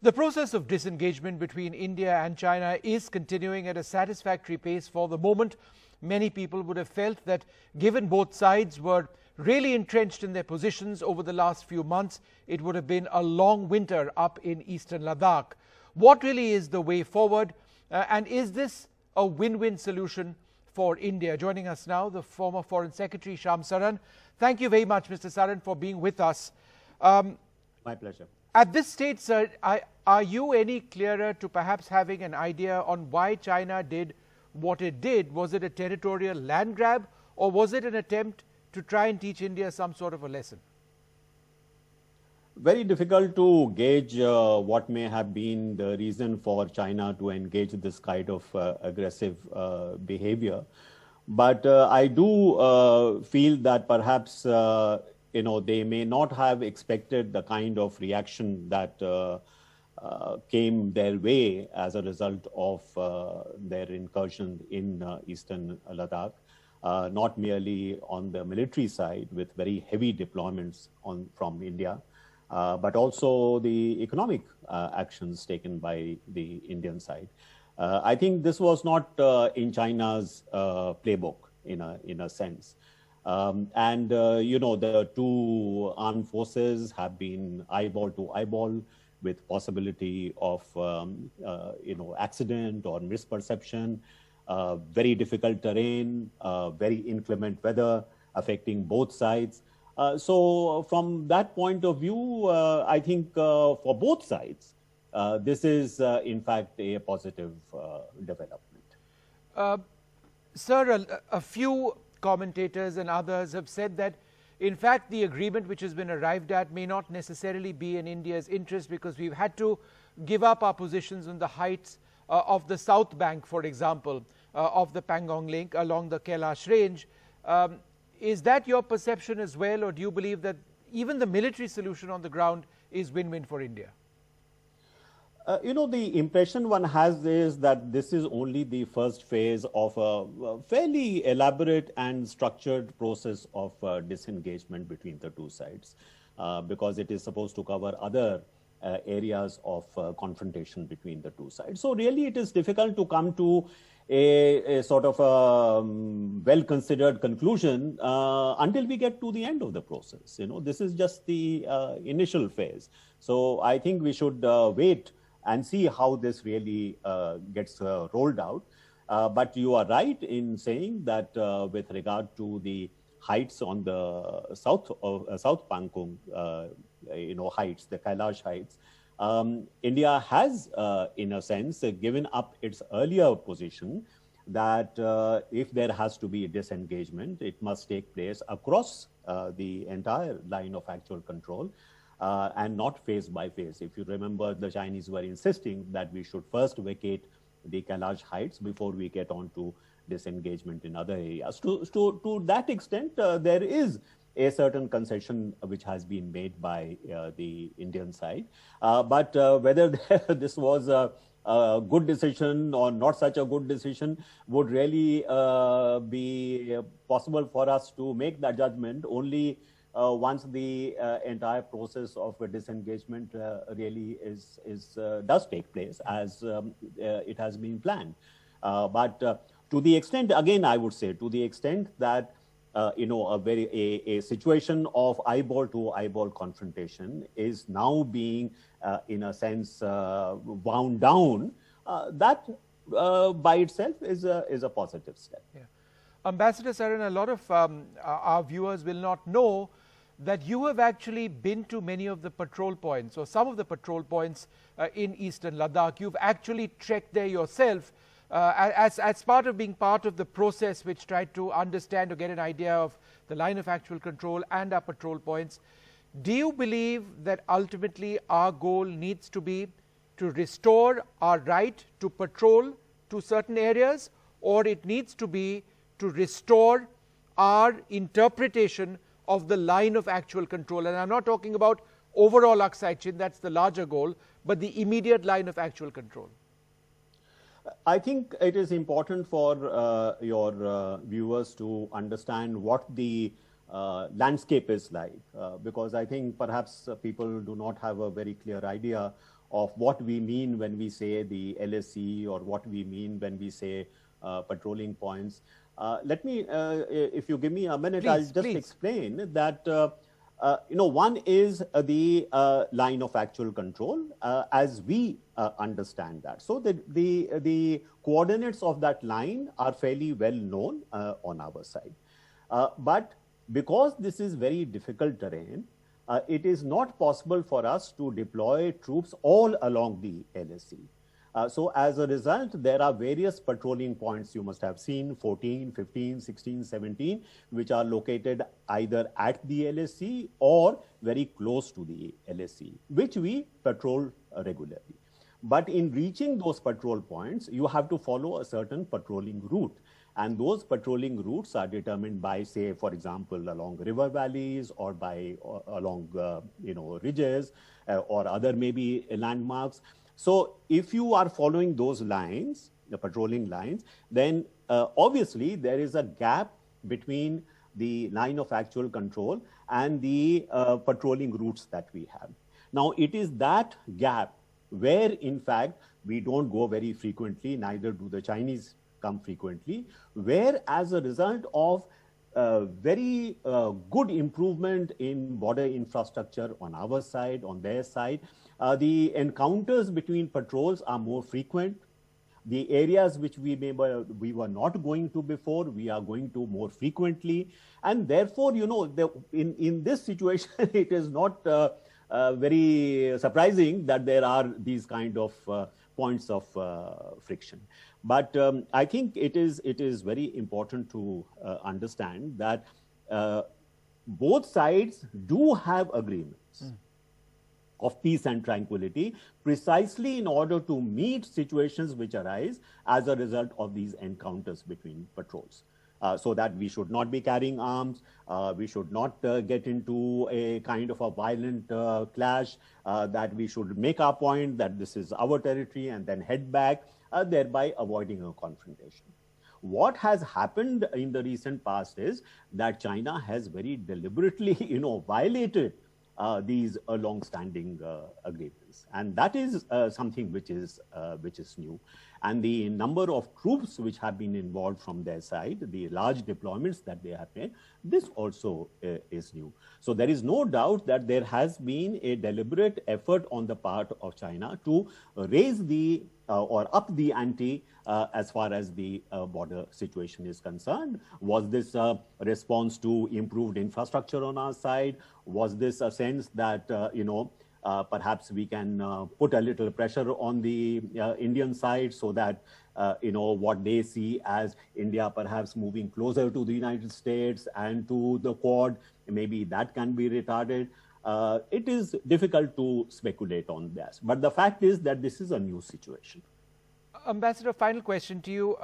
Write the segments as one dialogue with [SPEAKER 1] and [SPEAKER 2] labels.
[SPEAKER 1] The process of disengagement between India and China is continuing at a satisfactory pace for the moment. Many people would have felt that given both sides were really entrenched in their positions over the last few months, it would have been a long winter up in eastern Ladakh. What really is the way forward, and is this a win-win solution for India? Joining us now, the former Foreign Secretary Shyam Saran. Thank you very much, Mr. Saran, for being with us.
[SPEAKER 2] My pleasure.
[SPEAKER 1] At this stage, sir, are you any clearer to perhaps having an idea on why China did what it did? Was it a territorial land grab, or was it an attempt to try and teach India some sort of a lesson?
[SPEAKER 2] Very difficult to gauge what may have been the reason for China to engage this kind of aggressive behavior. But I do feel that perhaps they may not have expected the kind of reaction that came their way as a result of their incursion in eastern Ladakh. Not merely on the military side with very heavy deployments from India, but also the economic actions taken by the Indian side. I think this was not in China's playbook in a sense. The two armed forces have been eyeball to eyeball with possibility of accident or misperception. Very difficult terrain, very inclement weather affecting both sides. So from that point of view, I think for both sides, this is in fact a positive development.
[SPEAKER 1] Sir, a few commentators and others have said that in fact the agreement which has been arrived at may not necessarily be in India's interest, because we've had to give up our positions on the heights of the south bank, for example, of the Pangong link along the Kailash range. Is that your perception as well, or do you believe that even the military solution on the ground is win-win for India?
[SPEAKER 2] The impression one has is that this is only the first phase of a fairly elaborate and structured process of disengagement between the two sides, because it is supposed to cover other areas of confrontation between the two sides. So really it is difficult to come to a sort of a well-considered conclusion until we get to the end of the process. This is just the initial phase. So I think we should wait and see how this really gets rolled out. But you are right in saying that with regard to the heights on the South Pangong, heights, the Kailash heights, India has, in a sense, given up its earlier position that if there has to be a disengagement, it must take place across the entire line of actual control. And not phase by phase. If you remember, the Chinese were insisting that we should first vacate the Kailash heights before we get on to disengagement in other areas. To that extent, there is a certain concession which has been made by the Indian side. But whether this was a good decision or not such a good decision would really be possible for us to make that judgment only once the entire process of disengagement really does take place as it has been planned. But to the extent, again, I would say, to the extent that a situation of eyeball to eyeball confrontation is now being, in a sense, wound down, that by itself is a positive step.
[SPEAKER 1] Yeah. Ambassador Saran, a lot of our viewers will not know that you have actually been to many of the patrol points, or some of the patrol points in eastern Ladakh. You've actually trekked there yourself as part of being part of the process which tried to understand or get an idea of the line of actual control and our patrol points. Do you believe that ultimately our goal needs to be to restore our right to patrol to certain areas, or it needs to be to restore our interpretation of the line of actual control? And I'm not talking about overall Aksai Chin, that's the larger goal, but the immediate line of actual control.
[SPEAKER 2] I think it is important for your viewers to understand what the landscape is like, because I think perhaps people do not have a very clear idea of what we mean when we say the LSC or what we mean when we say patrolling points. Let me, if you give me a minute, I'll just explain that, one is the line of actual control as we understand that. So the coordinates of that line are fairly well known on our side. But because this is very difficult terrain, it is not possible for us to deploy troops all along the LSC. So as a result, there are various patrolling points you must have seen, 14, 15, 16, 17, which are located either at the LSC or very close to the LSC, which we patrol regularly. But in reaching those patrol points, you have to follow a certain patrolling route. And those patrolling routes are determined by, say, for example, along river valleys or by along, ridges or other maybe landmarks. So if you are following those lines, the patrolling lines, then obviously there is a gap between the line of actual control and the patrolling routes that we have. Now, it is that gap where, in fact, we don't go very frequently, neither do the Chinese come frequently, where as a result of very good improvement in border infrastructure on our side, on their side, the encounters between patrols are more frequent. The areas which we were not going to before, we are going to more frequently. And therefore, in this situation, it is not very surprising that there are these kind of points of friction. But I think it is very important to understand that both sides do have agreements of peace and tranquility, precisely in order to meet situations which arise as a result of these encounters between patrols. So that we should not be carrying arms, we should not get into a kind of a violent clash, that we should make our point that this is our territory and then head back, thereby avoiding a confrontation. What has happened in the recent past is that China has very deliberately, violated these long-standing agreements, and that is something which is new. And the number of troops which have been involved from their side, the large deployments that they have made, this also is new. So there is no doubt that there has been a deliberate effort on the part of China to raise the or up the ante as far as the border situation is concerned. Was this a response to improved infrastructure on our side? Was this a sense that, perhaps we can put a little pressure on the Indian side so that, what they see as India perhaps moving closer to the United States and to the Quad, maybe that can be retarded? It is difficult to speculate on this. But the fact is that this is a new situation.
[SPEAKER 1] Ambassador, final question to you.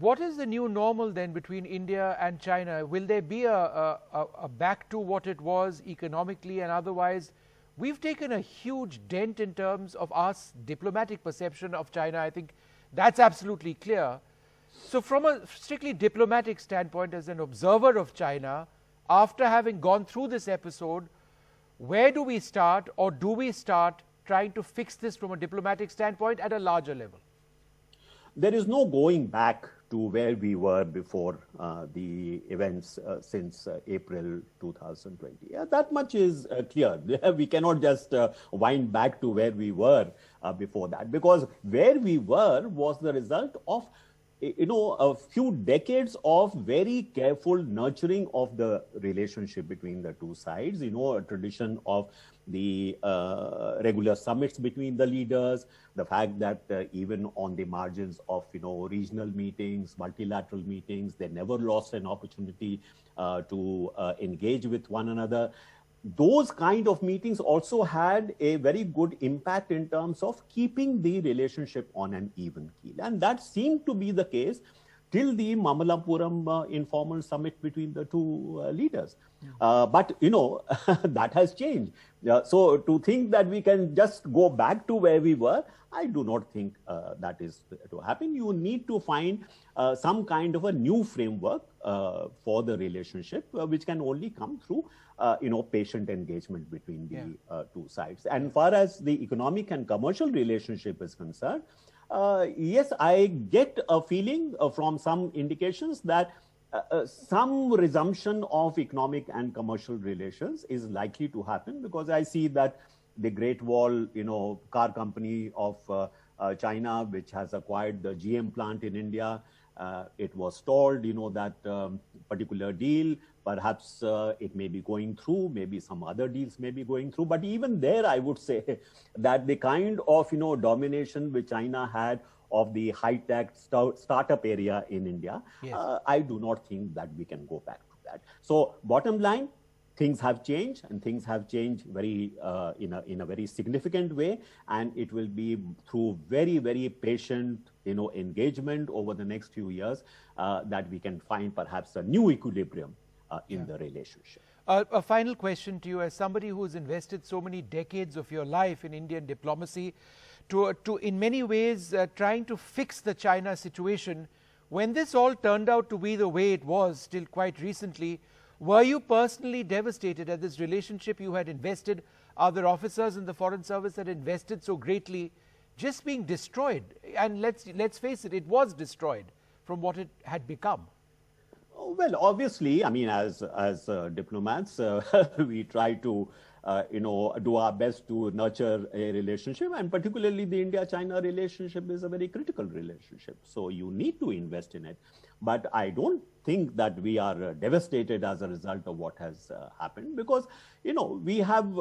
[SPEAKER 1] What is the new normal then between India and China? Will there be a back to what it was economically and otherwise? We've taken a huge dent in terms of our diplomatic perception of China. I think that's absolutely clear. So from a strictly diplomatic standpoint, as an observer of China, after having gone through this episode, where do we start, or do we start trying to fix this from a diplomatic standpoint at a larger level?
[SPEAKER 2] There is no going back to where we were before the events since April 2020. Yeah, that much is clear. We cannot just wind back to where we were before that, because where we were was the result of a few decades of very careful nurturing of the relationship between the two sides, a tradition of the regular summits between the leaders, the fact that even on the margins of, regional meetings, multilateral meetings, they never lost an opportunity to engage with one another. Those kind of meetings also had a very good impact in terms of keeping the relationship on an even keel. And that seemed to be the case till the Mamallapuram informal summit between the two leaders. But, you know, that has changed. So to think that we can just go back to where we were, I do not think that is to happen. You need to find some kind of a new framework for the relationship, which can only come through, you know, patient engagement between the two sides. And far as the economic and commercial relationship is concerned, yes, I get a feeling from some indications that some resumption of economic and commercial relations is likely to happen, because I see that the Great Wall, you know, car company of China, which has acquired the GM plant in India, it was stalled, you know, that particular deal. Perhaps it may be going through, maybe some other deals may be going through. But even there, I would say that the kind of, you know, domination which China had of the high-tech startup area in India, I do not think that we can go back to that. So bottom line, things have changed, and things have changed very in a very significant way, and it will be through very, very patient, you know, engagement over the next few years that we can find perhaps a new equilibrium in the relationship.
[SPEAKER 1] A final question to you, as somebody who's invested so many decades of your life in Indian diplomacy, to in many ways trying to fix the China situation. When this all turned out to be the way it was till quite recently, were you personally devastated at this relationship you had invested, other officers in the Foreign Service had invested so greatly, just being destroyed? And let's face it, it was destroyed from what it had become.
[SPEAKER 2] Well, obviously, I mean, as diplomats, we try to, you know, do our best to nurture a relationship, and particularly the India-China relationship is a very critical relationship. So you need to invest in it. But I don't think that we are devastated as a result of what has happened, because, you know, we have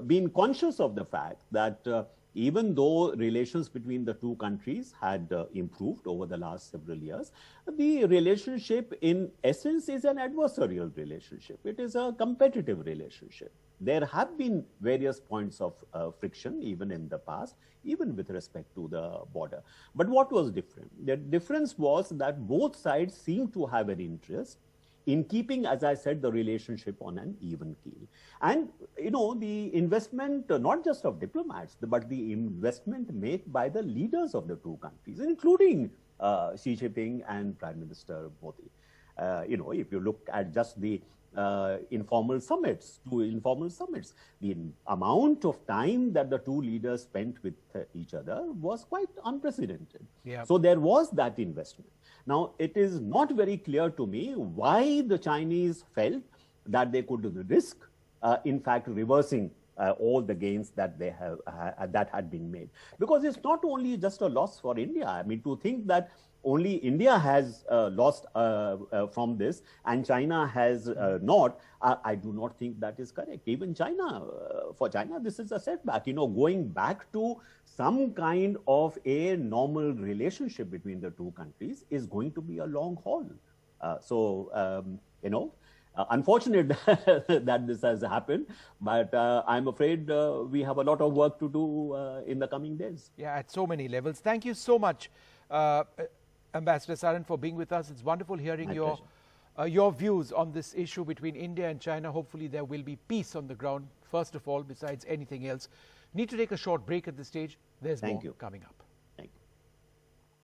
[SPEAKER 2] been conscious of the fact that even though relations between the two countries had improved over the last several years, the relationship in essence is an adversarial relationship. It is a competitive relationship. There have been various points of friction even in the past, even with respect to the border. But what was different? The difference was that both sides seemed to have an interest in keeping, as I said, the relationship on an even keel. And, you know, the investment, not just of diplomats, but the investment made by the leaders of the two countries, including Xi Jinping and Prime Minister Modi. You know, if you look at just the informal summits, the amount of time that the two leaders spent with each other was quite unprecedented. So there was that investment. Now, it is not very clear to me why the Chinese felt that they could risk, in fact, reversing all the gains that they have that had been made. Because it's not only just a loss for India. I mean, to think that only India has lost from this and China has not, I do not think that is correct. Even China, for China, this is a setback. You know, going back to some kind of a normal relationship between the two countries is going to be a long haul. You know, unfortunate that this has happened, but I'm afraid we have a lot of work to do in the coming days.
[SPEAKER 1] Yeah, at so many levels. Thank you so much, Ambassador Saran, for being with us. It's wonderful hearing your views on this issue between India and China. Hopefully there will be peace on the ground, first of all, besides anything else. Need to take a short break at this stage. There's more coming up.